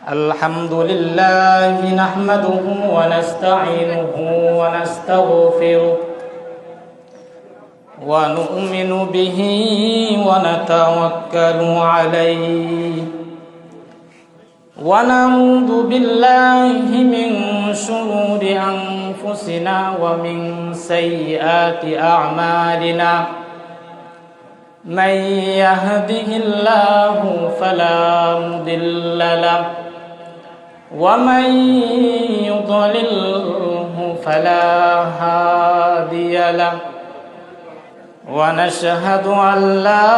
الحمد لله نحمده ونستعينه ونستغفره ونؤمن به ونتوكل عليه ونعوذ بالله من شرور أنفسنا ومن سيئات أعمالنا من يهده الله فلا مضل له ومن يضلله فلا هادي له ونشهد أن لا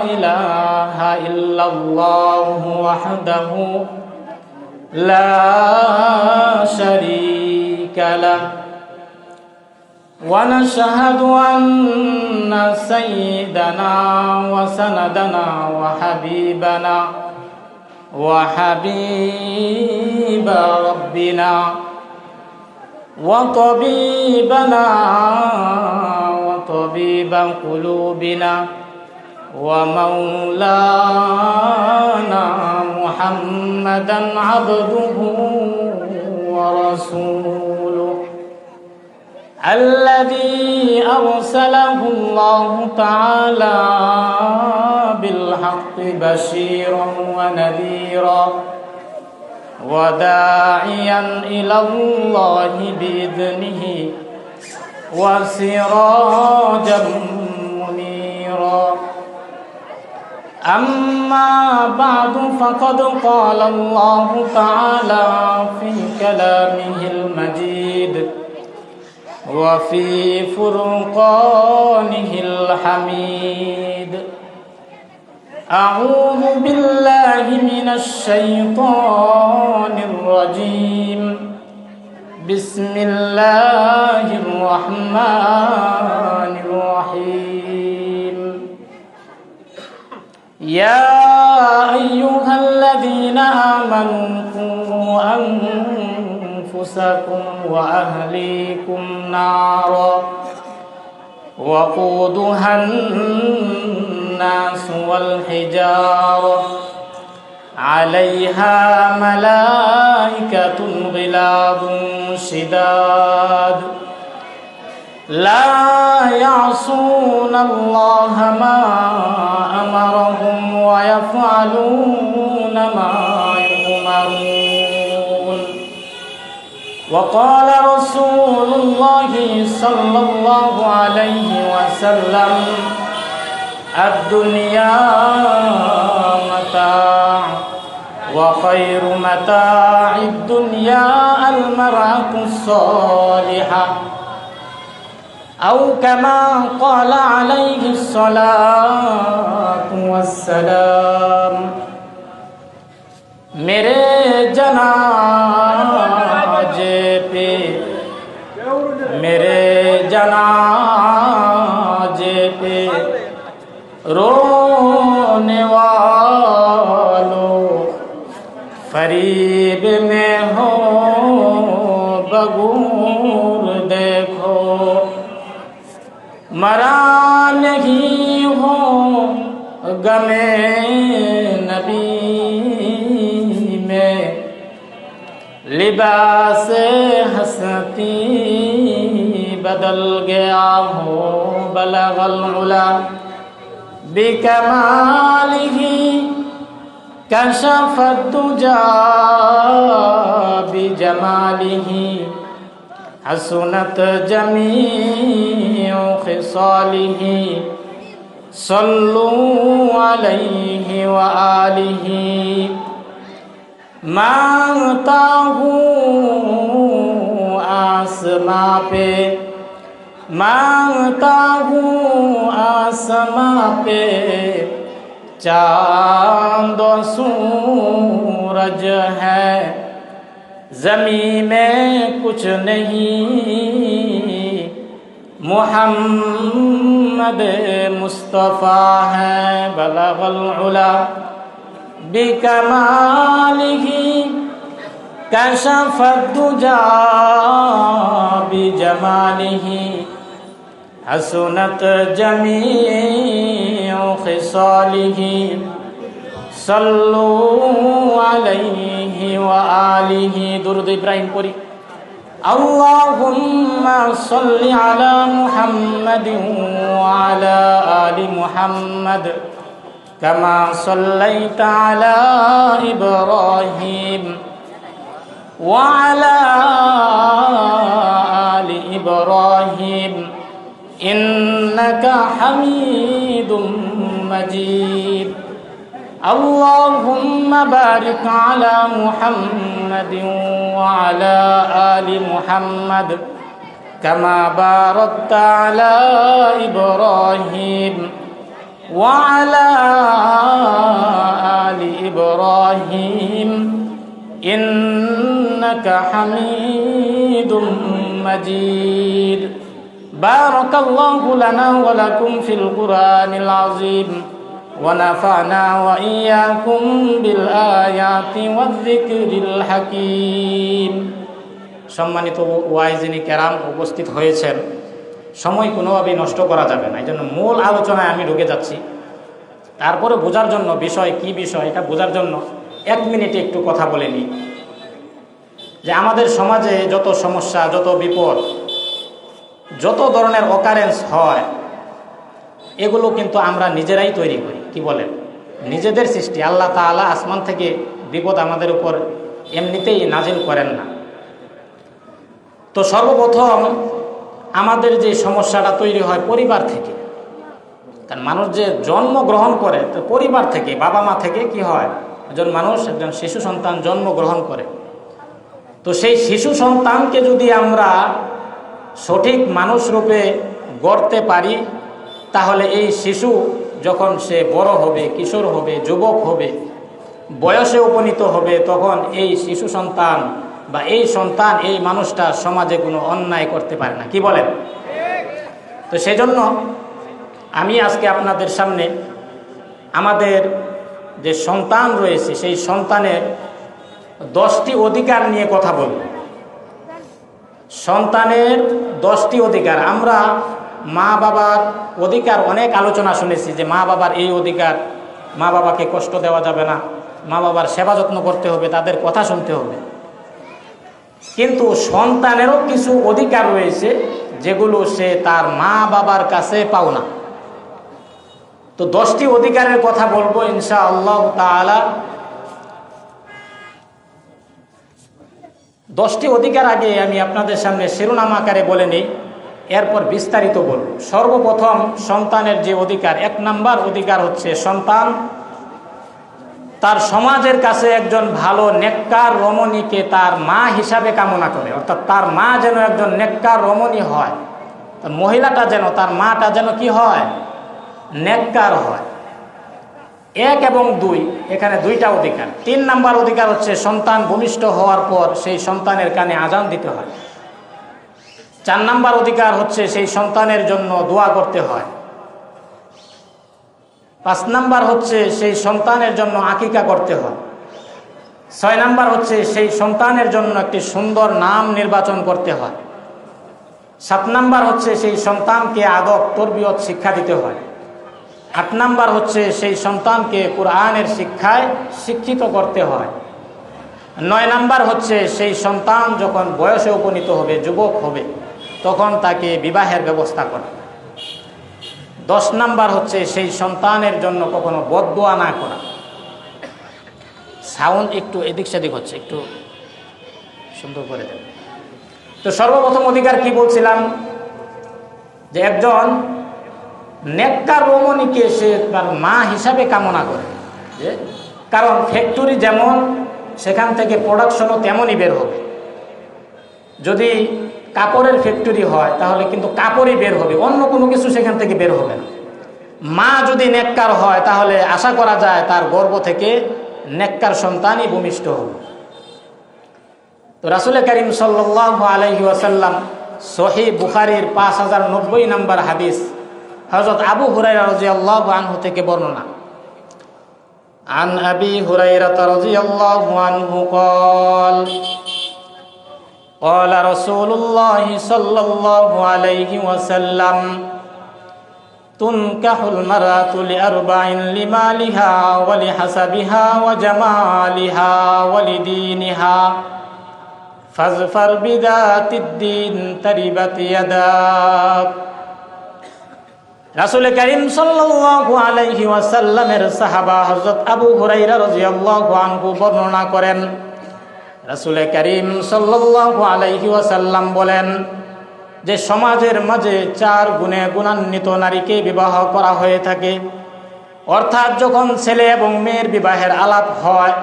إله إلا الله وحده لا شريك له ونشهد أن سيدنا وسندنا وحبيب ربنا وطبيب قلوبنا ومولانا محمدا عبده ورسوله الذي أرسله الله تعالى بالحق بشيرا ونذيرا وداعيا إلى الله بإذنه وسراجا منيرا أما بعد فقد قال الله تعالى في كلامه المجيد وفي فرقانه الحميد أعوذ بالله من الشيطان الرجيم بسم الله الرحمن الرحيم يا أيها الذين آمنوا قوا أنفسكم وأهليكم نارا وقودها الناس والحجارة عليها ملائكة غلاظ شداد لا يعصون الله ما أمرهم ويفعلون ما يؤمرون وقال رسول الله صلى الله عليه وسلم الدنيا متاع وخير متاع الدنيا المرأة الصالحة أو كما قال عليه الصلاة والسلام मेरे जनाजे पे रोने वालों फरीब में हो बगूर देखो मरा नहीं हो गमे नबी में लिबास हसती बदल गया हो बलगल उला बिकमालिही कशफत दुजा बिजमालिही हसनत जमीउ खिसालिही सल्लू अलैहि व आलिही मांगता हूँ आसमां पे मांगता हूँ आसमां पे चांद सूरज है ज़मीं में कुछ नहीं मुहम्मद मुस्तफ़ा है बलगल उला बिकमालिही कशफत दुजा बिजमालिही حسنت جميع خصاله صلوا عليه وآله درود ইব্রাহিম পড়ি اللهم صل على محمد وعلى آل محمد كما صليت على إبراهيم وعلى آل إبراهيم إنك حميد مجيد اللهم بارك على محمد وعلى آل محمد كما باركت على إبراهيم وعلى آل إبراهيم إنك حميد مجيد بارك الله لنا ولكم في القرآن العظيم ونفعنا وإياكم بالآيات والذكر الحكيم সম্মানিত ওয়াইজিনী কেরাম উপস্থিত হয়েছেন, সময় কোনোভাবেই নষ্ট করা যাবে না, এই জন্য মূল আলোচনায় আমি ঢুকে যাচ্ছি। তারপরে বোঝার জন্য বিষয় কি বিষয় এটা বোঝার জন্য 1 মিনিটে একটু কথা বলে নিই যে আমাদের সমাজে যত সমস্যা, যত বিপদ, যত ধরনের অকারেন্স হয় এগুলো কিন্তু আমরা নিজেরাই তৈরি করি। কি বলেন? নিজেদের সৃষ্টি। আল্লাহ তাআলা আসমান থেকে বিপদ আমাদের উপর এমনিতেই নাজিল করেন না। তো সর্বপ্রথম আমাদের যে সমস্যাটা তৈরি হয় পরিবার থেকে, কারণ মানুষ যে জন্মগ্রহণ করে তো পরিবার থেকে, বাবা মা থেকে কি হয়, একজন মানুষ, একজন শিশু সন্তান জন্মগ্রহণ করে। তো সেই শিশু সন্তানকে যদি আমরা সঠিক মানুষ রূপে গড়তে পারি তাহলে এই শিশু যখন সে বড় হবে, কিশোর হবে, যুবক হবে, বয়সে উপনীত হবে, তখন এই শিশু সন্তান বা এই সন্তান, এই মানুষটা সমাজে কোনো অন্যায় করতে পারে না। কি বলেন? তো সেজন্য আমি আজকে আপনাদের সামনে আমাদের যে সন্তান রয়েছে সেই সন্তানের 10টি অধিকার নিয়ে কথা বলব। সন্তানের 10টি অধিকার। আমরা মা বাবার অধিকার অনেক আলোচনা শুনেছি যে মা বাবার এই অধিকার, মা বাবাকে কষ্ট দেওয়া যাবে না, মা বাবার সেবা যত্ন করতে হবে, তাদের কথা শুনতে হবে। কিন্তু সন্তানেরও কিছু অধিকার রয়েছে যেগুলো সে তার মা বাবার কাছে পাও না। তো 10টি অধিকারের কথা বলবো ইনশাআল্লাহ তাআলা। 10টি অধিকার আগে আমি আপনাদের সামনে শিরোনাম আকারে বলে নিই, এরপর বিস্তারিত বলব। সর্বপ্রথম সন্তানের যে অধিকার, 1 নাম্বার অধিকার হচ্ছে সন্তান তার সমাজের কাছে একজন ভালো নেককার রমণীকে তার মা হিসাবে কামনা করে। অর্থাৎ তার মা যেন একজন নেককার রমণী হয়, তার মহিলাটা যেন, তার মাটা যেন কি হয়, নেককার হয়। 1 এবং 2 এখানে 2টা অধিকার। 3 নাম্বার অধিকার হচ্ছে সন্তান ভূমিষ্ঠ হওয়ার পর সেই সন্তানের কানে আজান দিতে হয়। 4 নাম্বার অধিকার হচ্ছে সেই সন্তানের জন্য দোয়া করতে হয়। 5 নাম্বার হচ্ছে সেই সন্তানের জন্য আকিকা করতে হয়। 6 নাম্বার হচ্ছে সেই সন্তানের জন্য একটি সুন্দর নাম নির্বাচন করতে হয়। 7 নাম্বার হচ্ছে সেই সন্তানকে আদব তরবিয়ত শিক্ষা দিতে হয়। 8 নাম্বার হচ্ছে সেই সন্তানকে কোরআনের শিক্ষায় শিক্ষিত করতে হয়। 9 নাম্বার হচ্ছে সেই সন্তান যখন বয়সে উপনীত হবে, যুবক হবে, তখন তাকে বিবাহের ব্যবস্থা করা। 10 নাম্বার হচ্ছে সেই সন্তানের জন্য কখনো বদদোয়া না করা। সাউন্ড একটু এদিক সেদিক হচ্ছে, একটু সুন্দর করে দেন। তো সর্বপ্রথম অধিকার কি বলছিলাম, যে একজন নেককার রমণীকে সে তার মা হিসাবে কামনা করে। যে কারণ ফ্যাক্টরি যেমন, সেখান থেকে প্রোডাকশনও তেমনই বের হবে। যদি কাপড়ের ফ্যাক্টরি হয় তাহলে কিন্তু কাপড়ই বের হবে, অন্য কোনো কিছু সেখান থেকে বের হবে না। মা যদি নেককার হয় তাহলে আশা করা যায় তার গর্ভ থেকে নেককার সন্তানই ভূমিষ্ঠ হবে। তো রাসূল করিম সাল্লাল্লাহু আলাইহি ওয়াসাল্লাম সহিহ বুখারীর 5090 নম্বর হাদিস হযরত আবু হুরায়রা রাদিয়াল্লাহু আনহু থেকে বর্ণনা। আন আবি হুরায়রা রাদিয়াল্লাহু আনহু قال قال رسول الله صلى الله عليه وسلم তুনকাহুল মারাতু লিআরবাইন লিমালিহা ওয়া লিহাসাবিহা ওয়া জামালিহা ওয়া লিদীনিহা ফাজফার বিযাতিদ্দীন তারিবাত ইয়াদাক। রাসূল কারীম সাল্লাল্লাহু আলাইহি ওয়াসাল্লামের সাহাবা হযরত আবু হুরায়রা রাদিয়াল্লাহু আনহু বর্ণনা করেন, রাসূল কারীম সাল্লাল্লাহু আলাইহি ওয়াসাল্লাম বলেন যে সমাজের মাঝে 4 গুণে গুণান্বিত নারীকে বিবাহ করা হয়ে থাকে। অর্থাৎ যখন ছেলে এবং মেয়ের বিবাহের আলাপ হয়,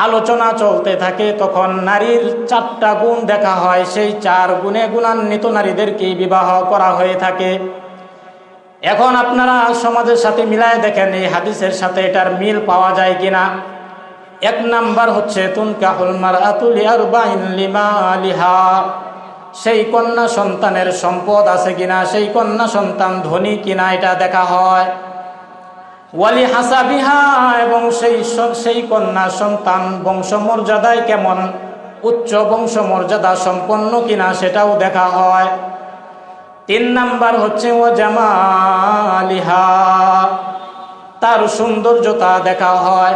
আলোচনা চলতে থাকে, তখন নারীর 4টা গুণ দেখা হয়। সেই 4 গুণে গুণান্বিত নারীদেরকে বিবাহ করা হয়ে থাকে। এখন আপনারা সমাজের সাথে মিলায় দেখেন এই হাদিসের সাথে এটার মিল পাওয়া যায় কিনা। 1 নাম্বার হচ্ছে তুনকাহুল মারআতু লিআরবাইন লিমালিহা, সেই কন্যা সন্তানের সম্পদ আছে কিনা, সেই কন্যা সন্তান ধনী কিনা এটা দেখা হয়। ওয়ালি হাসাবিহা, এবং সেই কন্যা সন্তান বংশমর্যাদায় কেমন, উচ্চ বংশমর্যাদা সম্পন্ন কিনা সেটাও দেখা হয়। 3 নাম্বার হচ্ছে ও জামালিহা, তার সৌন্দর্যতা দেখা হয়।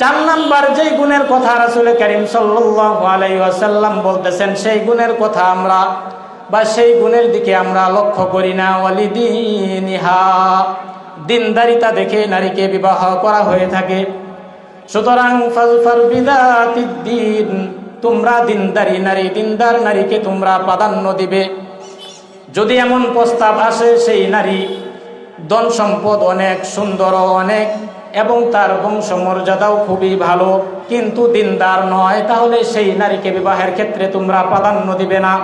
4 নাম্বার যেই গুণের কথা রাসূল কারীম সাল্লাল্লাহু আলাইহি ওয়াসাল্লাম বলতেছেন, সেই গুণের কথা আমরা বা সেই গুণের দিকে আমরা লক্ষ্য করি না। ওয়ালিদিনিহা, দিনদারিতা দেখে নারীকে বিবাহ করা হয়ে থাকে। সুতরাং ফাজফার বিযাতিদ্দীন, তোমরা দিনদারি নারী, দিনদার নারীকে তোমরা প্রাধান্য দিবে। যদি এমন প্রস্তাব আসে সেই নারী ধন সম্পদ অনেক, সুন্দর অনেক, এবং তার বংশমর্যাদাও খুবই ভালো, কিন্তু দিনদার নয়, তাহলে সেই নারীকে বিবাহের ক্ষেত্রে তোমরা প্রাধান্য দিবে না।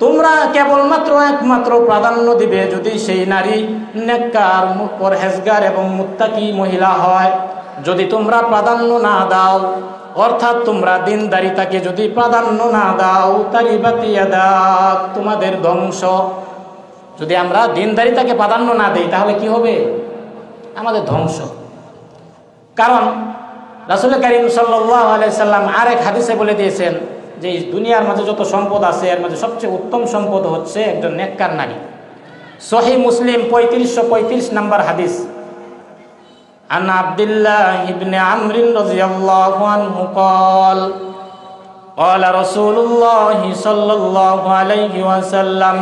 তোমরা কেবলমাত্র একমাত্র প্রাধান্য দিবে যদি সেই নারী নেককার, পরহেজগার এবং মুত্তাকি মহিলা হয়। যদি তোমরা প্রাধান্য না দাও, অর্থাৎ তোমরা দিনদারিতাকে যদি প্রাধান্য না দাও, তারিবাত ইয়াদাক, তোমাদের ধ্বংস। যদি আমরা দিনদারিতাকে প্রাধান্য না দেই তাহলে কি হবে? আমাদের ধ্বংস। কারণ রাসূল কারীম সাল্লাল্লাহু আলাইহি সাল্লাম আরেক হাদিসে বলে দিয়েছেন যে দুনিয়ার মাঝে যত সম্পদ আছে এর মাঝে সবচেয়ে উত্তম সম্পদ হচ্ছে একজন নেককার নারী। সহিহ মুসলিম 3535 নম্বর হাদিস। আন আব্দুল্লাহ ইবনে আমর রাদিয়াল্লাহু আনহু قال قال رسول الله صلى الله عليه وسلم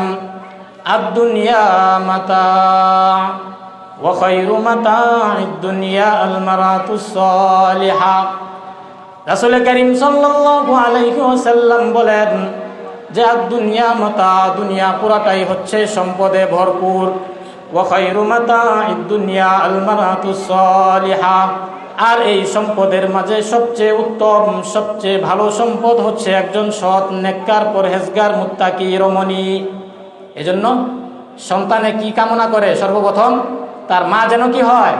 الدنيا متاع وخير متاع الدنيا المرأة الصالحة। রাসূল কারীম সাল্লাল্লাহু আলাইহি ওয়াসাল্লাম বলেন যে দুনিয়া মাতা, দুনিয়া পুরাটাই হচ্ছে সম্পদে ভরপুর। ওয়া খায়রু মাতা'id দুনিয়া আল মারআতুস সালিহা, আর এই সম্পদের মাঝে সবচেয়ে উত্তম, সবচেয়ে ভালো সম্পদ হচ্ছে একজন সৎ, নেককার, পরহেজগার, মুত্তাকি রমণী। এজন্য সন্তানে কি কামনা করে? সর্বপ্রথম তার মা যেন কি হয়?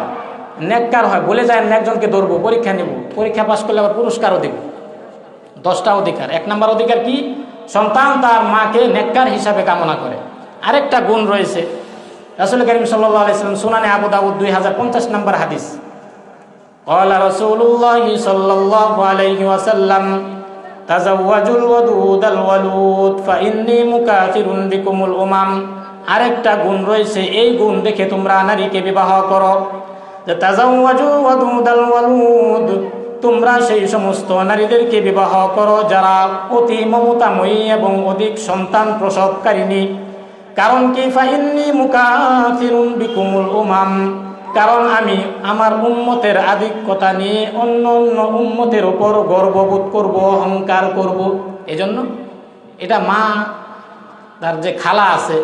নেককার হয়। বলে যায় একজনকে ধরবো, পরীক্ষা নেব, পরীক্ষা পাশ করলে আবার পুরস্কারও দেব। 10টা অধিকার। 1 নম্বর অধিকার কি? সন্তান তার মাকে নেককার হিসাবে কামনা করে। আরেকটা গুণ রয়েছে, রাসূল কারীম সাল্লাল্লাহু আলাইহি ওয়াসাল্লাম, সুনানে আবু দাউদ 2050 নম্বর হাদিস। ক্বালা রাসূলুল্লাহ সাল্লাল্লাহু আলাইহি ওয়াসাল্লাম তাযাওয়াজুল ওয়াদুদাল ওয়ালুদ ফাইন্নী মুকাথিরুন বিকুমুল উমাম। আরেকটা গুণ রয়েছে, এই গুণ দেখে তোমরা নারীকে বিবাহ করো। তাযাওয়াজু ওয়াদুদাল ওয়ালুদ, তোমরা সেই সমস্ত নারীদেরকে বিবাহ করো যারা অতি মমতাময়ী এবং অধিক সন্তান প্রসবকারিণী। কারণ কি? ফাইন্নী মুকাথিরুন বিকুমুল উমাম, কারণ আমি আমার উম্মতের আধিক্যতা নিয়ে অন্য অন্য উম্মতের উপর গর্ববোধ করব, অহংকার করব। এজন্য এটা মা, তার যে খালা আছে,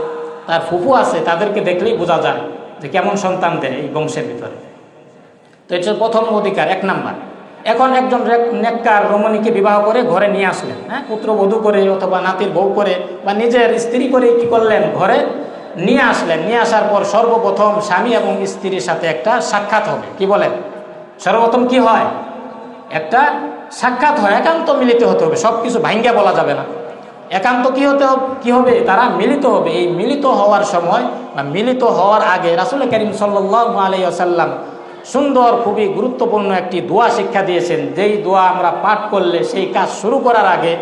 তার ফুফু আছে, তাদেরকে দেখলেই বোঝা যায় যে কেমন সন্তান দেয় এই বংশের ভিতরে। তো এটা প্রথম অধিকার, 1 নাম্বার। এখন একজন নেককার রমণীকে বিবাহ করে ঘরে নিয়ে আসলেন, পুত্রবধূ করে অথবা নাতির বউ করে বা নিজের স্ত্রী করে কি করলেন? ঘরে নিয়ে আসলেন। নিয়ে আসার পর সর্বপ্রথম স্বামী এবং স্ত্রীর সাথে একটা সাক্ষাৎ হবে। কি বলেন? সর্বপ্রথম কি হয়? একটা সাক্ষাৎ হয়। একান্ত মিলিত হতে হবে, সব কিছু ভাঙ্গা বলা যাবে না। একান্ত কি হবে? তারা মিলিত হবে। এই মিলিত হওয়ার সময় বা মিলিত হওয়ার আগে রাসূল কারীম সাল্লাল্লাহু আলাইহি ওয়াসাল্লাম সুন্দর, খুবই গুরুত্বপূর্ণ একটি দোয়া শিক্ষা দিয়েছেন। যেই দোয়া আমরা পাঠ করলে সেই কাজ শুরু করার আগে,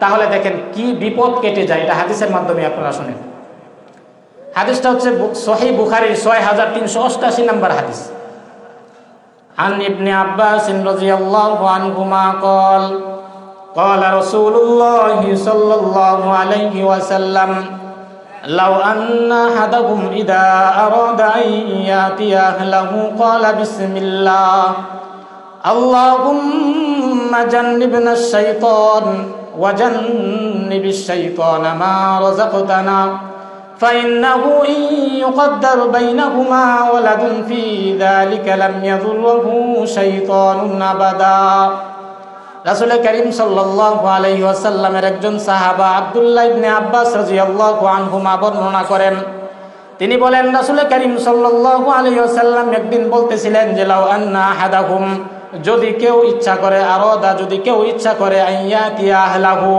তাহলে দেখেন কি বিপদ কেটে যায়। এটা হাদিসের মাধ্যমে আপনারা শুনেন। হাদিসটা হচ্ছে সহিহ বুখারীর 6388 নম্বর হাদিস। عن ابن عباس رضي الله عنهما قال قال رسول الله صلى الله عليه وسلم لو أن أحدكم إذا أراد أن يأتي أهله قال بسم الله اللهم جنبنا الشيطان وجنب الشيطان ما رزقتنا فإنه إن يقدر بينهما ولد في ذلك لم يضره شيطان أبدا। রাসূল করিম সাল্লাল্লাহু আলাইহি ওয়াসাল্লামের একজন সাহাবা আব্দুল্লাহ ইবনে আব্বাস রাদিয়াল্লাহু আনহুমা বর্ণনা করেন, তিনি বলেন রাসূল করিম সাল্লাল্লাহু আলাইহি ওয়াসাল্লাম একদিন বলতেছিলেন যে লাউ আন্না আহাদাহুম, যদি কেউ ইচ্ছা করে, আরাদা যদি কেউ ইচ্ছা করে, আইয়াতিয়া আহলাহু,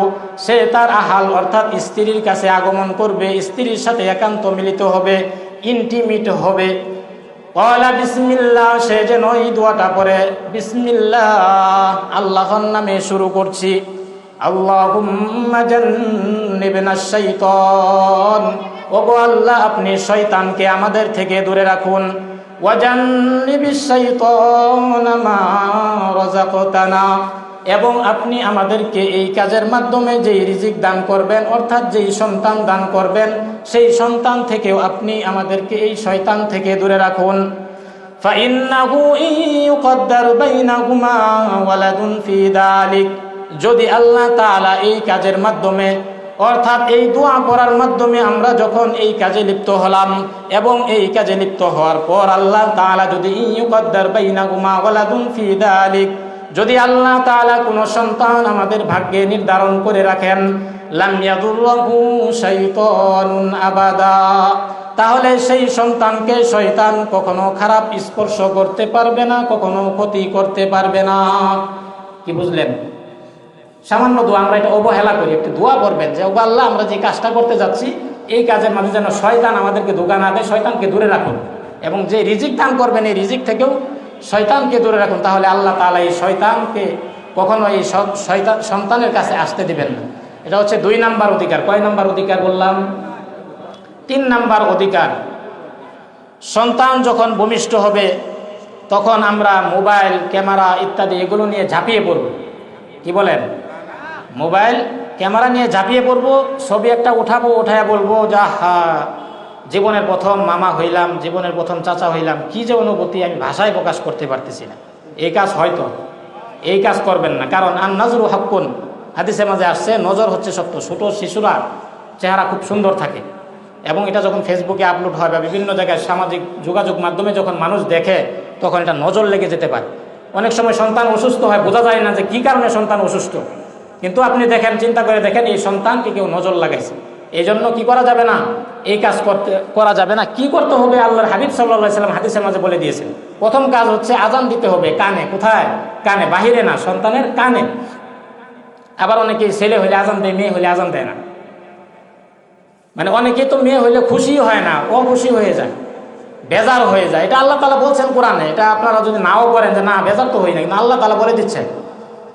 সে তার আহাল অর্থাৎ স্ত্রীর কাছে আগমন করবে, স্ত্রীর সাথে একান্ত মিলিত হবে, ইন্টিমেট হবে। ক্বালা বিসমিল্লাহ, সে যেন এই দোয়াটা পড়ে, বিসমিল্লাহ, আল্লাহর নামে শুরু করছি। আল্লাহুম্মা জান্নিবনাশ শাইতান, ওগো আল্লাহ আপনি শয়তানকে আমাদের থেকে দূরে রাখুন। ওয়াজান্নিবিশ শাইতানা মা রাযাকতানা, এবং আপনি আমাদেরকে এই কাজের মাধ্যমে যেই রিজিক দান করবেন অর্থাৎ যেই সন্তান দান করবেন সেই সন্তান থেকেও আপনি আমাদেরকে এই শয়তান থেকে দূরে রাখুন। ফাইন্নাহু ইন ইউকদ্দার বাইনাহুমা ওয়ালাদুন ফি যালিক, যদি আল্লাহ তাআলা এই কাজের মাধ্যমে অর্থাৎ এই দোয়া পড়ার মাধ্যমে আমরা যখন এই কাজে লিপ্ত হলাম এবং এই কাজে লিপ্ত হওয়ার পর আল্লাহ তাআলা যদি ইউকদ্দার বাইনাহুমা ওয়ালাদুন ফি যালিক, যদি আল্লাহ তাআলা কোনো সন্তান আমাদের ভাগ্যে নির্ধারণ করে রাখেন, লাম ইয়াদুররহু শাইতানুন আবাদা, তাহলে সেই সন্তানকে শয়তান কখনো খারাপ স্পর্শ করতে পারবে না, কখনো ক্ষতি করতে পারবে না। কি বুঝলেন? সামান্য দোয়া, আমরা এটা অবহেলা করি। একটু দোয়া করবেন যে ওগো আল্লাহ আমরা যে কাজটা করতে যাচ্ছি এই কাজের মাঝে যেন শয়তান আমাদেরকে ধোঁকা না দেয়, শয়তানকে দূরে রাখুন, এবং যে রিজিক দান করবেন এই রিজিক থেকেও শয়তানকে দূরে রাখুন। তাহলে আল্লাহ তাআলা এই শয়তানকে কখনো এই শয়তান সন্তানের কাছে আসতে দিবেন না। এটা হচ্ছে 2 নাম্বার অধিকার। কয় নাম্বার অধিকার বললাম? 3 নাম্বার অধিকার। সন্তান যখন ভূমিষ্ঠ হবে তখন আমরা মোবাইল, ক্যামেরা ইত্যাদি এগুলো নিয়ে ঝাঁপিয়ে পড়ব। কি বলেন? মোবাইল ক্যামেরা নিয়ে ঝাঁপিয়ে পড়ব, ছবি একটা উঠাবো, উঠায় বলবো যা হা জীবনের প্রথম মামা হইলাম, জীবনের প্রথম চাচা হইলাম, কি যে অনুভূতি আমি ভাষায় প্রকাশ করতে পারতেছি না। এই কাজ হয়তো এই কাজ করবেন না, কারণ আন নাজরু হাক্কুন, হাদিসের মাঝে আসছে নজর হচ্ছে সত্য। ছোট শিশুরা চেহারা খুব সুন্দর থাকে এবং এটা যখন ফেসবুকে আপলোড হয় বা বিভিন্ন জায়গায় সামাজিক যোগাযোগ মাধ্যমে যখন মানুষ দেখে তখন এটা নজর লেগে যেতে পারে। অনেক সময় সন্তান অসুস্থ হয়, বোঝা যায় না যে কী কারণে সন্তান অসুস্থ, কিন্তু আপনি দেখেন, চিন্তা করে দেখেন এই সন্তানকে কেউ নজর লাগাইছে। এই জন্য কী করা যাবে না? এই কাজ করা যাবে না। কি করতে হবে? আল্লাহর হাবিব সাল্লাল্লাহু আলাইহি সাল্লাম হাদিসের মাঝে বলে দিয়েছেন। প্রথম কাজ হচ্ছে আজান দিতে হবে কানে। কোথায়? কানে, বাহিরে না, সন্তানের কানে। আবার অনেকে ছেলে হইলে আজান দেয়, মেয়ে হইলে আজান দেয় না। মানে অনেকে তো মেয়ে হইলে খুশি হয় না, অখুশি হয়ে যায়, বেজার হয়ে যায়। এটা আল্লাহ তাআলা বলছেন কোরআনে। এটা আপনারা যদি নাও করেন যে না বেজার তো হই না, কিন্তু আল্লাহ তাআলা বলে দিচ্ছেন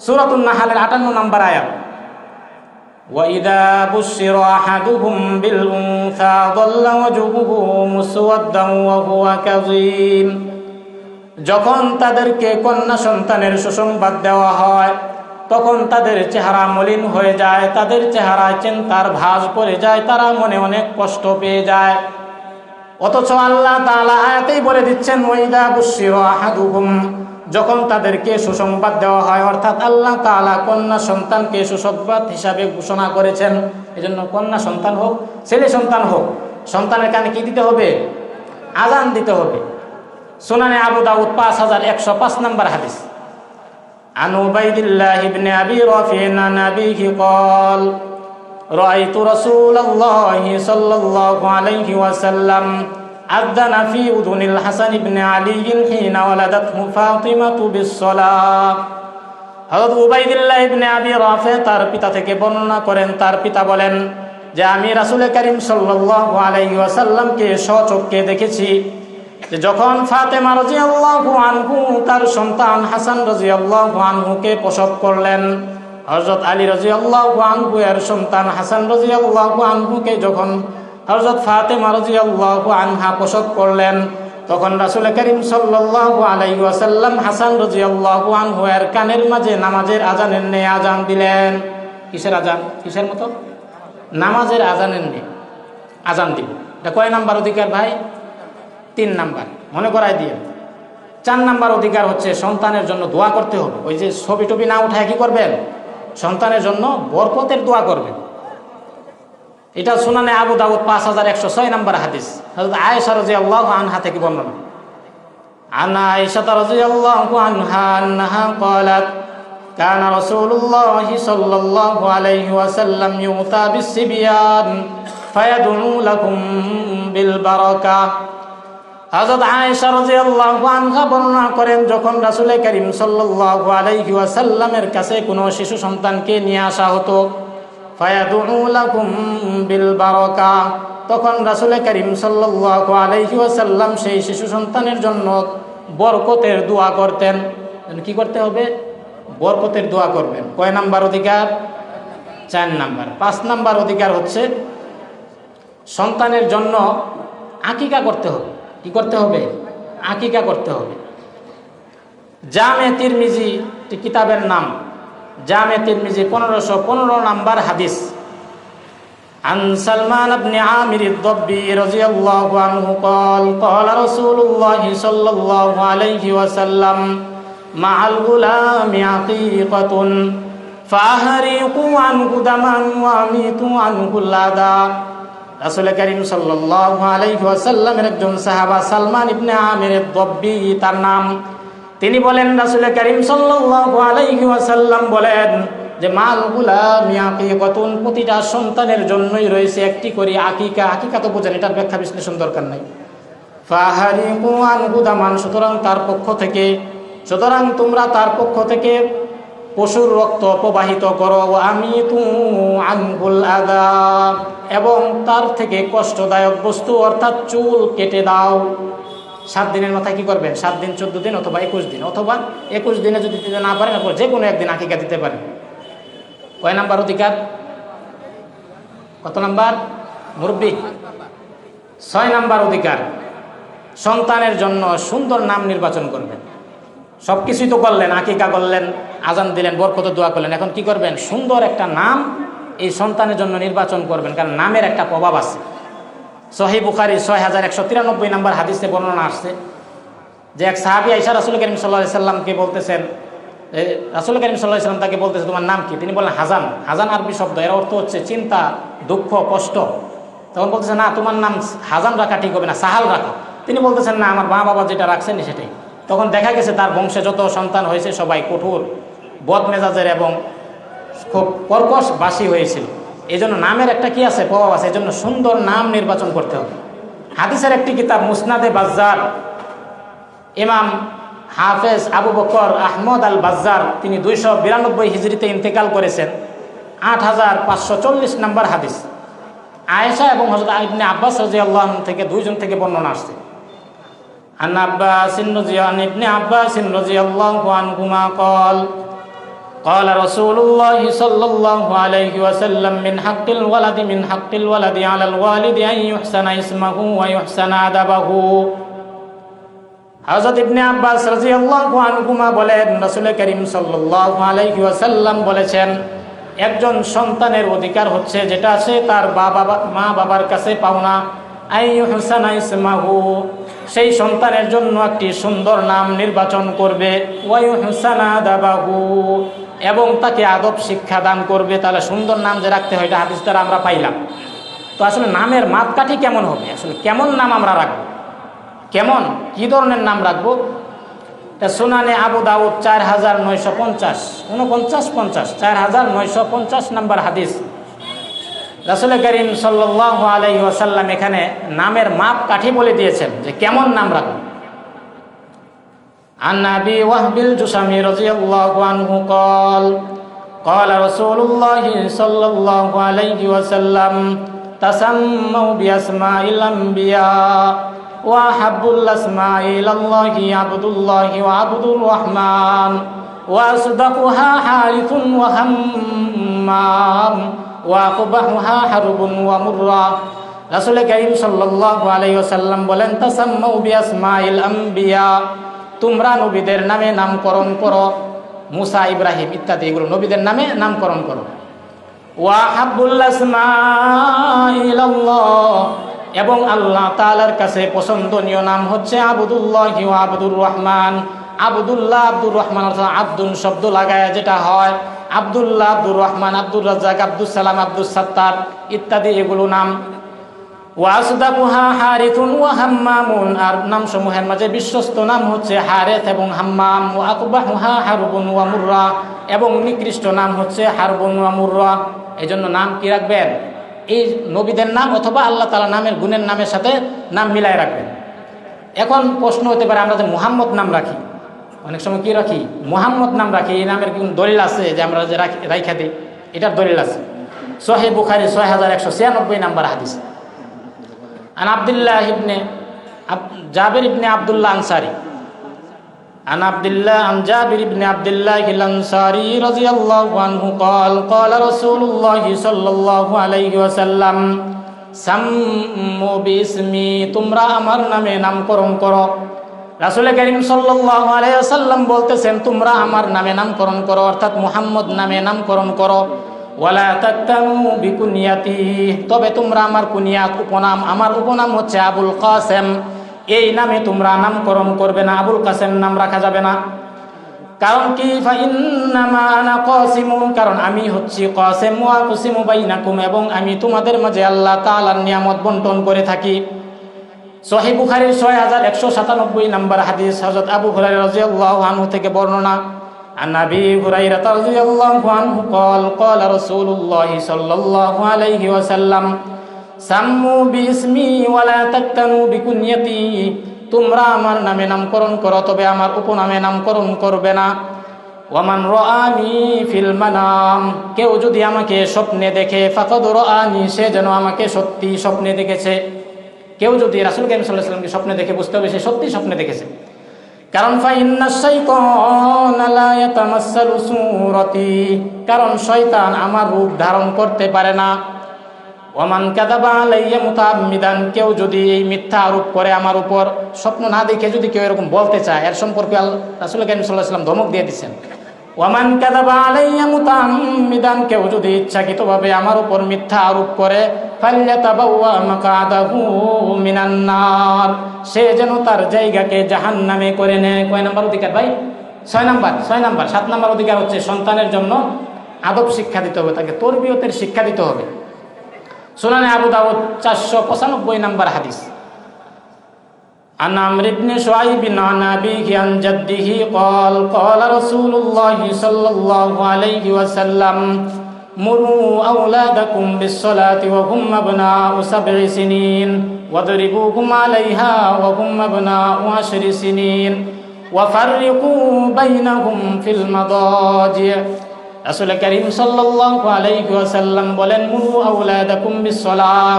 সূরাতুন নাহলের 58 নম্বর আয়াত, وَإِذَا بُشِّرَ أَحَدُهُم بِالْأُنثَىٰ ظَلَّ وَجْهُهُ مُسْوَدًّا وَهُوَ كَظِيمٌ, যখন তাদেরকে কন্যা সন্তানের সুসংবাদ দেওয়া হয় তখন তাদের চেহারা মলিন হয়ে যায়, তাদের চেহারায় চিন্তার ভাঁজ পড়ে যায়, তারা মনে অনেক কষ্ট পেয়ে যায়। অথচ আল্লাহ তাআলা আয়াতেই বলে দিচ্ছেন ওয়াইদা বুশিরা আহাদুহুম, যখন তাদেরকে সুসংবাদ দেওয়া হয়, অর্থাৎ আল্লাহ তাআলা কন্যা সন্তানকে সুসংবাদ হিসাবে ঘোষণা করেছেন। এজন্য কন্যা সন্তান হোক, ছেলে সন্তান হোক, সন্তানের কানে কি দিতে হবে? আজান দিতে হবে। সুনানে আবু দাউদ 5105 নম্বর হাদিস, আন উবাইদিল্লাহ ইবনে আবি রাফি'আন আন আবিহি ক্বাল রাআইতু রাসূলুল্লাহি সাল্লাল্লাহু আলাইহি ওয়াসাল্লাম আযানা ফি উযুনিল হাসান ইবনে আলী হিনা ওয়ালাদাতহু ফাতিমাতু বিস-সালাহ। হযরত উবাইদুল্লাহ ইবনে আবি রাফি তার পিতা থেকে বর্ণনা করেন, তার পিতা বলেন যে আমি রাসূল করিম সাল্লাল্লাহু আলাইহি ওয়াসাল্লামকে স্বচক্ষে দেখেছি যে যখন ফাতেমা রাদিয়াল্লাহু আনহু তার সন্তান হাসান রাদিয়াল্লাহু আনহুকে প্রসব করলেন, হযরত আলী রাদিয়াল্লাহু আনহু এর সন্তান হাসান রাদিয়াল্লাহু আনহুকে যখন হযরত ফাতেমা রাদিয়াল্লাহু আনহা প্রসব করলেন। তখন রাসূল করিম সাল্লাল্লাহু আলাইহি ওয়াসাল্লাম হাসান রাদিয়াল্লাহু আনহু এর কানের মাঝে নামাজের আজানের নিয়ে আজান দিলেন। কিসের আজান? কিসের মতো? নামাজের আজানের নিয়ে আজান দিল। এটা কয় নাম্বার অধিকার ভাই? 3 নাম্বার, মনে করাই দিয়ে। 4 নাম্বার অধিকার হচ্ছে সন্তানের জন্য দোয়া করতে হবে। ওই যে ছবি টবি না উঠায় কি করবেন? সন্তানের জন্য বরকতের দোয়া করবেন। এটা সুনানে আবু দাউদ 5106 নাম্বার হাদিস, হযরত আয়েশা রাদিয়াল্লাহু আনহা থেকে বর্ণনা। আন আয়েশা রাদিয়াল্লাহু আনহা আন্নাহা ক্বালাত কানা রাসূলুল্লাহি সাল্লাল্লাহু আলাইহি ওয়াসাল্লাম ইউতা বিসসিবিয়ান ফায়াদউ লাকুম বিল বারাকাহ। হযরত আয়েশা রাদিয়াল্লাহু আনহা বর্ণনা করেন, যখন রাসূল করিম সাল্লাল্লাহু আলাইহি ওয়াসাল্লামের কাছে কোনো শিশু সন্তানকে নিয়ে আসা হতো, ফায়াদউ লাকুম বিল বারাকাহ, তখন রাসূল করিম সাল্লাল্লাহু আলাইহি ওয়াসাল্লাম সেই শিশু সন্তানের জন্য বরকতের দোয়া করতেন। কি করতে হবে? বরকতের দোয়া করবেন। কয় নাম্বার অধিকার? 4 নাম্বার। 5 নাম্বার অধিকার হচ্ছে সন্তানের জন্য আকিকা করতে হবে। কি করতে হবে? আকিকা করতে হবে। জামে তিরমিজি কিতাবের নাম, জামে তিরমিজি 1515 নাম্বার হাদিস। عن سلمان بن عامر الضبي رضي الله عنه قال قال رسول الله صلى الله عليه وسلم مع الغلام عقيقة فأهريقوا عنه دما وأميتوا عنه الأذى। রাসূল করিম সাল্লাল্লাহু আলাইহি ওয়াসাল্লামের একজন সাহাবা সালমান ইবনে আমির আদ-দাব্বি তার নাম, তিনি বলেন রাসূল করিম সাল্লাল্লাহু আলাইহি ওয়াসাল্লাম বলেন যে মাল গুলামি আকিকাতুন, প্রতিটা সন্তানের জন্যই রয়েছে একটি করে আকিকা। আকিকা তো বোঝেন, এটার ব্যাখ্যা বিশ্লেষণ দরকার নাই। ফাহারিকু আনহু দামান, সুতরাং তোমরা তার পক্ষ থেকে পশুর রক্ত প্রবাহিত করো। আমিতু আনহুল আযা, এবং তার থেকে কষ্টদায়ক বস্তু অর্থাৎ চুল কেটে দাও। 7 দিনের মাথায় কি করবেন? 7 দিন, 14 দিন অথবা 21 দিন, অথবা 21 দিনে যদি দিতে না পারেন যে কোনো একদিন আকিকা দিতে পারেন। কয় নাম্বার অধিকার? কত নাম্বার মুরব্বী? 6 নাম্বার অধিকার, সন্তানের জন্য সুন্দর নাম নির্বাচন করবেন। সব কিছুই তো করলেন, আকিকা করলেন, আজান দিলেন, বরকত দোয়া করলেন, এখন কি করবেন? সুন্দর একটা নাম এই সন্তানের জন্য নির্বাচন করবেন, কারণ নামের একটা প্রভাব আছে। সহিহ বুখারী 6193 নাম্বার হাদিসে বর্ণনা আসছে যে এক সাহাবী আয়েশা রাসূল করিম সাল্লাল্লাহু আলাইহি সাল্লামকে বলতেছেন, রাসূল করিম সাল্লাল্লাহু আলাইহি সাল্লাম তাকে বলতেছে তোমার নাম কি? তিনি বললেন হাজান। হাজান আরবি শব্দ, এর অর্থ হচ্ছে চিন্তা, দুঃখ, কষ্ট। তখন বলতেছে না, তোমার নাম হাজান রাখা ঠিক হবে না, সাহাল রাখা। তিনি বলতেছেন না, আমার মা বাবা যেটা রাখছেন সেটাই। তখন দেখা গেছে তার বংশে যত সন্তান হয়েছে সবাই কঠোর, বদমেজাজের এবং খুব কর্কশবাসী হয়েছিল। এই জন্য নামের একটা কি আছে? প্রভাব আছে। এই জন্য সুন্দর নাম নির্বাচন করতে হবে। হাদিসের একটি কিতাব মুসনাদে বাজ্জার, ইমাম হাফেজ আবু বকর আহমদ আল বাজ্জার, তিনি 292 হিজরিতে ইন্তেকাল করেছেন। 8540 নাম্বার হাদিস। আয়েশা এবং হযরত ইবনে আব্বাস রাদিয়াল্লাহু আনহু থেকে দুইজন থেকে বর্ণনা আসছে। عن ابن عباس رضي الله عنهما قال قال رسول الله صلى الله عليه وسلم من حق الولد على الوالد أن يحسن اسمه ويحسن أدبه। হযরত ইবনে আব্বাস রাদিয়াল্লাহু আনহুমা বলেন রাসূল করিম সাল্লাল্লাহু আলাইহি ওয়াসাল্লাম বলেছেন, একজন সন্তানের অধিকার হচ্ছে যেটা আছে তার মা বাবার কাছে পাওনা, আইয়ুহসানা ইসমাহু, সেই সন্তানের জন্য একটি সুন্দর নাম নির্বাচন করবে, ওয়ায়ুহসানা আদাবাহু, এবং তাকে আদব শিক্ষা দান করবে। তাহলে সুন্দর নাম যে রাখতে হয় এটা হাদিস দ্বারা আমরা পাইলাম। তো আসলে নামের মাপকাঠি কেমন হবে? আসলে কেমন নাম আমরা রাখবো, কেমন কি ধরনের নাম রাখবো? তা সুনানে আবু দাউদ 4950 4950 নাম্বার হাদিস। রাসূল করিম সাল্লাল্লাহু আলাইহি ওয়াসাল্লাম এখানে নামের মাপ কাঠি বলে দিয়েছেন যে কেমন নাম রাখবেন। আন আবি ওয়াহবিল জুসামি রাদিয়াল্লাহু আনহু قال قال رسول الله صلى الله عليه وسلم تسموا بأسماء الأنبياء وأحب الأسماء إلى الله عبد الله وعبد الرحمن وأصدقها حارث وهمام وأقبحها حرب ومرة রাসূল কারীম সাল্লাল্লাহু আলাইহি ওয়াসাল্লাম বলেন, তাসাম্মাউ বিআসমাইল আম্বিয়া, তোমরা নবীদের নামে নামকরণ করো, মুসা, ইব্রাহিম ইত্যাদি এগুলো নবীদের নামে নামকরণ করো। ওয়া হাব্বুল আসমাইলাল্লাহ, এবং আল্লাহ তাআলার কাছে পছন্দনীয় নাম হচ্ছে আবদুল্লাহি ওয়া আবদুর রহমান। আবদুল্লাহ, আব্দুর রহমান অর্থাৎ আব্দুল শব্দ লাগায় যেটা হয়, আব্দুল্লাহ, আব্দুর রহমান, আব্দুর রাজ্জাক, আব্দুস সালাম, আব্দুস সাত্তার ইত্যাদি এগুলো নাম। ওয়াসদাকুহা হারিথুন ওয়া হাম্মামুন, আর নামসমূহের মাঝে বিশ্বস্ত নাম হচ্ছে হারেথ এবং হাম্মাম। ওয়া আকবাহুহা হারবুন ওয়া মুররা, এবং নিকৃষ্ট নাম হচ্ছে হারবুন ওয়া মুররা। এই জন্য নাম কি রাখবেন? এই নবীদের নাম অথবা আল্লাহ তাআলা নামের গুণের নামের সাথে নাম মিলাই রাখবেন। এখন প্রশ্ন হতে পারে, আমরা যে মুহাম্মদ নাম রাখি, অনেক সময় কি রাখি? মুহাম্মদ নাম রাখি, এই নামের কি দলিল আছে যে আমরা যে রাইখা দিই? এটার দলিল আছে। সহিহ বুখারী 6196 নাম্বার হাদিস। আন আব্দুল্লাহ ইবনে জাবির ইবনে আব্দুল্লাহ আনসারী, عن عبد الله عن جابر بن عبد الله الأنصاري رضي الله عنه قال قال رسول الله صلى الله عليه وسلم সাম্মু বিসমি, তোমরা আমার নামে নামকরণ করো। রাসূল কারীম সাল্লাল্লাহু আলাইহি ওয়াসাল্লাম বলতেছেন, তোমরা আমার নামে নামকরণ করো, অর্থাৎ মুহাম্মদ নামে নামকরণ করো। ওয়ালা তাকতানু বিকুনিয়াতি, তবে তোমরা আমার কুনিয়াত, উপনাম, আমার উপনাম হচ্ছে আবুল কাসেম, এই নামে তোমরা নামকরণ করবে না, আবুল কাসেম নাম রাখা যাবে না। কারণ কি? ফাইন্নামা আনা কাসিমুন, কারণ আমি হচ্ছি কাসেম, ওয়া কুসিমু বাইনাকুম, এবং আমি তোমাদের মাঝে আল্লাহ তাআলার নিয়ামত বন্টন করে থাকি। সহিহ বুখারীর 6197 নাম্বার হাদিস, হযরত আবু হুরায়রা রাদিয়াল্লাহু আনহু থেকে বর্ণনা। আন আবি হুরায়রা রাদিয়াল্লাহু আনহু قال قال رسول الله صلى الله عليه وسلم সাম্মু বিসমি ওয়ালা তাকতানু বিকুনিয়াতি, তোমরা আমার নামে নামকরণ করো, তবে আমার উপনামে নামকরণ করবে না। ওয়ামান রাআনি ফিল মানাম, কেউ যদি আমাকে স্বপ্নে দেখে, ফাকাদ রাআনি, সে যেন আমাকে সত্যি স্বপ্নে দেখেছে। কেউ যদি রাসূল কারীম সাল্লাল্লাহু আলাইহি ওয়াসাল্লামকে স্বপ্নে দেখে, বুঝতে হবে সে সত্যি স্বপ্নে দেখেছে। কারণ ফাইন্নাশ শাইতানা লা ইয়াতামাসসালু সূরাতি, কারণ শয়তান আমার রূপ ধারণ করতে পারে না। ওয়ামান কাযাবা আলাইয়া মুতাআম্মিদান, কেউ যদি এই মিথ্যা আরোপ করে আমার উপর, স্বপ্ন না দেখে যদি কেউ এরকম বলতে চায়, এর সম্পর্কে রাসূল কারীম সাল্লাল্লাহু আলাইহি ওয়াসাল্লাম ধমক দিয়ে দিয়েছেন। ওয়ামান কাযাবা আলাইয়া মুতাআম্মিদান, কেউ যদি ইচ্ছাকৃতভাবে আমার উপর মিথ্যা আরোপ করে, ফাল্যাতাবাওয়া মাকআদাহু মিনান নার, সে যেন তার জায়গাকে জাহান্নামে করে নেয়। কয় নাম্বার অধিকার ভাই? 6 নাম্বার। 7 নাম্বার অধিকার হচ্ছে সন্তানের জন্য আদব শিক্ষা দিতে হবে, তাকে তরবিয়তের শিক্ষা দিতে হবে। সুনানে আবু দাউদ 495 নাম্বার হাদিস। আন আমর ইবনে শুআইব আন আবিহি আন জাদ্দিহি قال قال رسول الله صلى الله عليه وسلم مروا أولادكم بالصلاة وهم أبناء 7 سنين واضربوهم عليها وهم أبناء 10 سنين وفرقوا بينهم في المضاجع। রাসূল কারীম সাল্লাল্লাহু আলাইহি ওয়াসাল্লাম বলেন, মুরু আওলাদাকুম বিসসালাহ,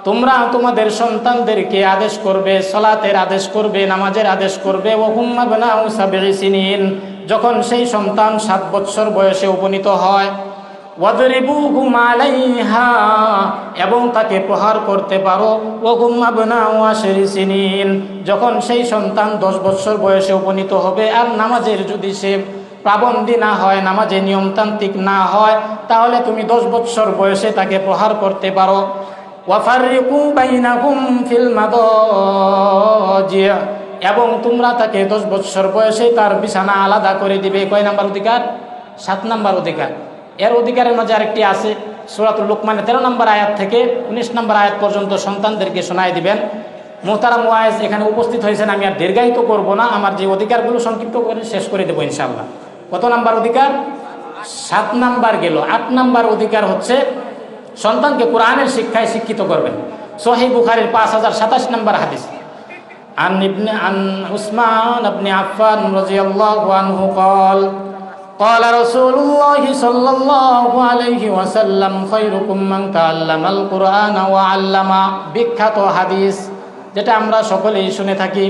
তোমরা তোমাদের সন্তানদেরকে আদেশ করবে, সালাতের আদেশ করবে, নামাজের আদেশ করবে। ওয়া হুম আবনাউ 7 সিনিন, যখন সেই সন্তান 7 বৎসর বয়সে উপনীত হয়। ওয়াদরিবুহুম আলাইহা, এবং তাকে প্রহার করতে পারো। ওয়া হুম আবনাউ 10 সিনিন, যখন সেই সন্তান 10 বৎসর বয়সে উপনীত হবে। আর নামাজের যদি সে পাবন্দি না হয়, নামাজে নিয়মতান্ত্রিক না হয়, তাহলে তুমি 10 বৎসর বয়সে তাকে প্রহার করতে পারো। ওয়াফাররিকু বাইনাহুম ফিল মাদাজি, এবং তোমরা তাকে 10 বৎসর বয়সে তার বিছানা আলাদা করে দিবে। কয় নাম্বার অধিকার? 7 নাম্বার অধিকার। এর অধিকারের মাঝে আরেকটি আছে, সূরাতুল লুকমানের 13 নম্বর আয়াত থেকে 19 নম্বর আয়াত পর্যন্ত সন্তানদেরকে শোনায় দিবেন। মুহতারাম ওয়াইজ এখানে উপস্থিত হয়েছেন, আমি আর দীর্ঘায়িত করব না, আমার যে অধিকারগুলো সংক্ষিপ্ত করে শেষ করে দেবো ইনশাআল্লাহ। কত নাম্বার অধিকার? 7 নাম্বার গেল। 8 নাম্বার অধিকার হচ্ছে সন্তানকে কোরআনের শিক্ষায় শিক্ষিত করবেন। সহিহ বুখারীর 5027 নাম্বার হাদিস। আন উসমান ইবনে আফফান রাদিয়াল্লাহু আনহু قال قال رسول الله صلى الله عليه وسلم خيركم من تعلم القرآن وعلم, বিখ্যাত হাদিস যেটা আমরা সকলেই শুনে থাকি।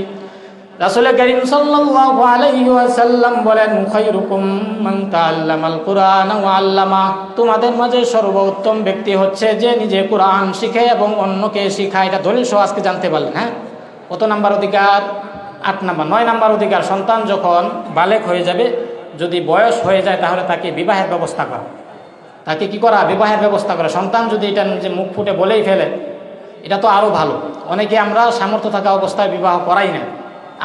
রাসূল করিম সাল্লাল্লাহু আলাইহি ওয়াসাল্লাম বলেন, খায়রুকুম মান তাআল্লামাল কুরআন ওয়া আল্লামা, তোমাদের মাঝে সর্বোত্তম ব্যক্তি হচ্ছে যে নিজে কুরআন শিখে এবং অন্যকে শেখায়। এটা দলিল সহ আজকে জানতে পারলেন। হ্যাঁ, কত নাম্বার অধিকার? 8 নাম্বার। 9 নাম্বার অধিকার, সন্তান যখন বালেগ হয়ে যাবে, যদি বয়স হয়ে যায়, তাহলে তাকে বিবাহের ব্যবস্থা করা। তাকে কি করা? বিবাহের ব্যবস্থা করা। সন্তান যদি এটা যে মুখ ফুটে বলেই ফেলে, এটা তো আরও ভালো। অনেকে আমরা সামর্থ্য থাকা অবস্থায় বিবাহ করাই না।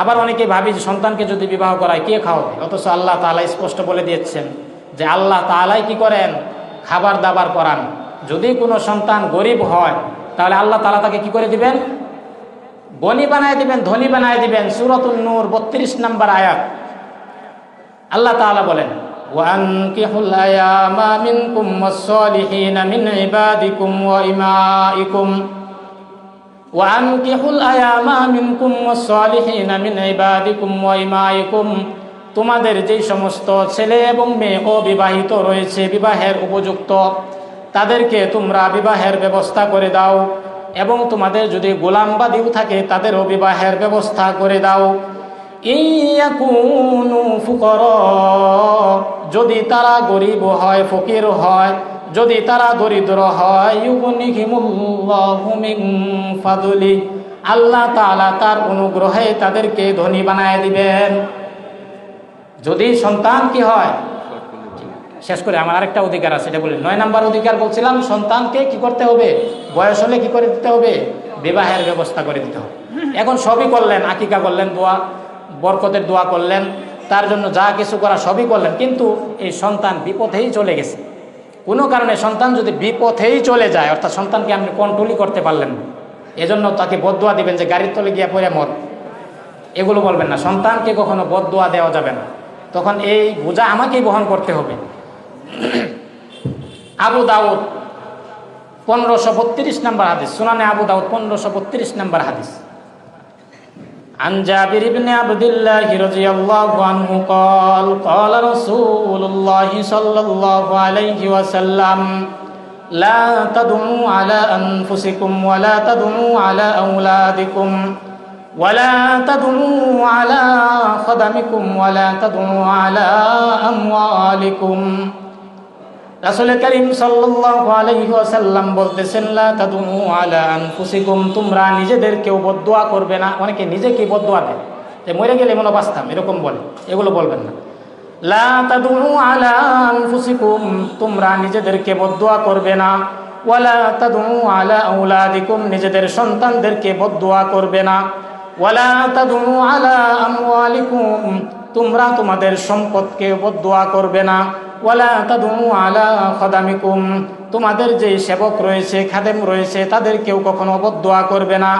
আবার অনেকে ভাবি যে সন্তানকে যদি বিবাহ করায় কে খাওয়াবে? অথচ আল্লাহ তাআলা স্পষ্ট বলে দিয়েছেন যে আল্লাহ তাআলাই কি করেন? খাবার দাবার করান। যদি কোনো সন্তান গরিব হয়, তাহলে আল্লাহ তাআলা তাকে কি করে দিবেন? গনি বানায় দিবেন, ধনী বানায় দিবেন। সূরাতুন নূর 32 নম্বর আয়াত আল্লাহ তাআলা বলেন, ওয়ানকিহুল আয়ামা মিনকুম ওয়াস-সালিহিনা মিন ইবাদিকুম ওয়া ইমাইকুম ওয়ানকিহুল আয়ামা মিনকুম ওয়াস-সালিহিনা মিন ইবাদিকুম ওয়া ইমাইকুম, তোমাদের যেই সমস্ত ছেলে এবং মেয়ে অবিবাহিত রয়েছে, বিবাহের উপযুক্ত, তাদেরকে তোমরা বিবাহের ব্যবস্থা করে দাও। এবং তোমাদের যদি গোলাম বাদীও থাকে, তাদেরও বিবাহের ব্যবস্থা করে দাও। ইয়াকুনু ফুকারা, যদি তারা গরিব হয়, ফকির হয়, যদি তারা দরিদ্র হয়, ইউগনিহিমুল্লাহু মিন ফাদলি, আল্লাহ তাআলা তার অনুগ্রহে তাদেরকে ধনী বানায় দিবেন। যদি সন্তান কি হয়, শেষ করে আমার আরেকটা অধিকার আছে, এটা বলি। 9 নাম্বার অধিকার বলছিলাম, সন্তানকে কি করতে হবে? বয়স হলে কি করে দিতে হবে? বিবাহের ব্যবস্থা করে দিতে হবে। এখন সবই করলেন, আকিকা করলেন, দোয়া বরকতের দোয়া করলেন, তার জন্য যা কিছু করা সবই করলেন, কিন্তু এই সন্তান বিপথেই চলে গেছে। কোনো কারণে সন্তান যদি বিপথেই চলে যায়, অর্থাৎ সন্তানকে আপনি কন্ট্রোলই করতে পারলেন না, এজন্য তাকে বদদোয়া দিবেন যে গাড়ির তলে গিয়ে পড়ে মর, এগুলো বলবেন না। সন্তানকে কখনো বদদোয়া দেওয়া যাবে না, তখন এই বোঝা আমাকেই বহন করতে হবে। আবু দাউদ 1532 নম্বর হাদিস, সুনানে আবু দাউদ 1532 নম্বর হাদিস। عن جابر بن عبد الله رضي الله عنه قال قال رسول الله صلى الله عليه وسلم لا تدعوا على أنفسكم ولا تدعوا على أولادكم ولا تدعوا على خدمكم ولا تدعوا على أموالكم। রাসূল করিম সাল্লাল্লাহু আলাইহি ওয়াসাল্লাম বলতেছেন, লা তাদউ আলা আনফুসিকুম, তোমরা নিজেদেরকেও বদদোয়া করবে না। অনেকে নিজেকে বদদোয়া দেয় যে মরে গেলে মনে বাঁচতাম, এরকম বলে, এগুলো বলবেন না। লা তাদউ আলা আনফুসিকুম, তোমরা নিজেদেরকে বদদোয়া করবে না। ওয়ালা তাদউ আলা আওলাদিকুম, নিজেদের সন্তানদেরকে বদদোয়া করবে না। ওয়ালা তাদউ আলা আমওয়ালিকুম, তোমরা তোমাদের সম্পদকে বদদোয়া করবে না। ওয়ালা তাদউ আলা খাদামিকুম, তোমাদের যে সেবক রয়েছে, খাদেম রয়েছে, তাদেরকেও কখনো বদদোয়া করবে না।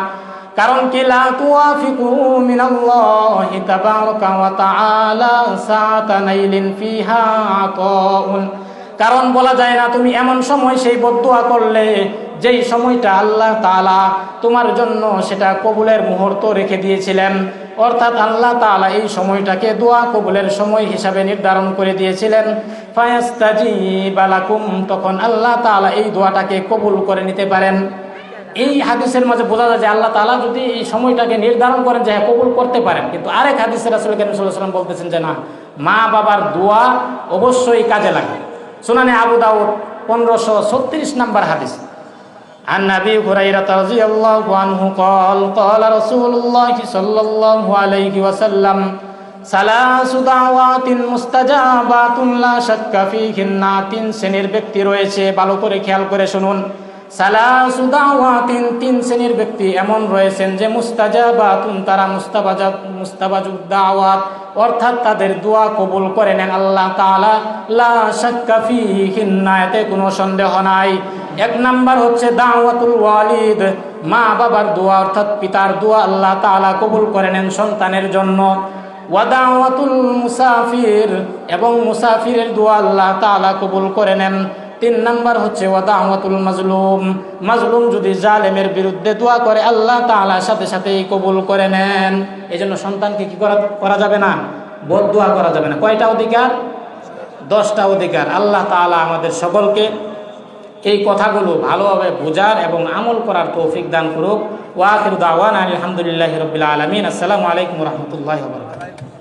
কারণ কি? লা তুওয়াফিকু মিনাল্লাহি তাবারাকা ওয়া তাআলা সাআতা নাইলিন ফিহা আতাউন, কারণ বলা যায় না তুমি এমন সময় সেই বদদোয়া করলে যেই সময়টা আল্লাহ তাআলা তোমার জন্য সেটা কবুলের মুহূর্ত রেখে দিয়েছিলেন। অর্থাৎ আল্লাহ তাআলা এই সময়টাকে দোয়া কবুলের সময় হিসাবে নির্ধারণ করে দিয়েছিলেন। ফায়াস্তাজিবা লাকুম, তখন আল্লাহ তাআলা এই দোয়াটাকে কবুল করে নিতে পারেন। এই হাদিসের মাঝে বোঝা যায় যে আল্লাহ তাআলা যদি এই সময়টাকে নির্ধারণ করেন যে কবুল করতে পারেন। কিন্তু আরেক হাদিসে রাসূল করিম সাল্লাল্লাহু আলাইহি ওয়াসাল্লাম বলতেছেন যে না, মা বাবার দোয়া অবশ্যই কাজে লাগে। সুনানে আবু দাউদ 1536 নম্বর হাদিস। عن أبي هريرة رضي الله عنه قال قال رسول الله صلى الله عليه وسلم ثلاث دعوات مستجابات لا شك فيهن। 3 শ্রেণীর ব্যক্তি রয়েছে, ভালো করে খেয়াল করে শুনুন। সালাসু দাওয়াতিন, 3 শ্রেণীর ব্যক্তি এমন রয়েছেন যে মুস্তাজাবাতুন, তারা মুস্তাবাজুদ দাওয়াত, অর্থাৎ তাদের দোয়া কবুল করে নেন আল্লাহ তাআলা। লা শাক্কা ফীহিন্না, এতে কোনো সন্দেহ নাই। 1 নাম্বার হচ্ছে দাওয়াতুল ওয়ালিদ, মা বাবার দোয়া অর্থাৎ পিতার দোয়া আল্লাহ তাআলা কবুল করে নেন সন্তানের জন্য। ওয়া দাওয়াতুল মুসাফির, এবং মুসাফিরের দোয়া আল্লাহ তাআলা কবুল করে নেন। 3 নাম্বার হচ্ছে ওয়া দাওয়াতুল মাজলুম, মাজলুম যদি জালেমের বিরুদ্ধে দোয়া করে আল্লাহ তাআলা সাথে সাথেই কবুল করে নেন। এজন্য সন্তানকে কি করা যাবে না? বদদোয়া করা যাবে না। কয়টা অধিকার? 10টা অধিকার। আল্লাহ তাআলা আমাদের সকলকে এই কথাগুলো ভালোভাবে বোঝার এবং আমল করার তৌফিক দান করুক। ওয়া আখিরু দাওয়ানা আলহামদুলিল্লাহি রাব্বিল আলামিন। আসসালামু আলাইকুম ওয়া রাহমাতুল্লাহি ওয়া বারাকাতুহু।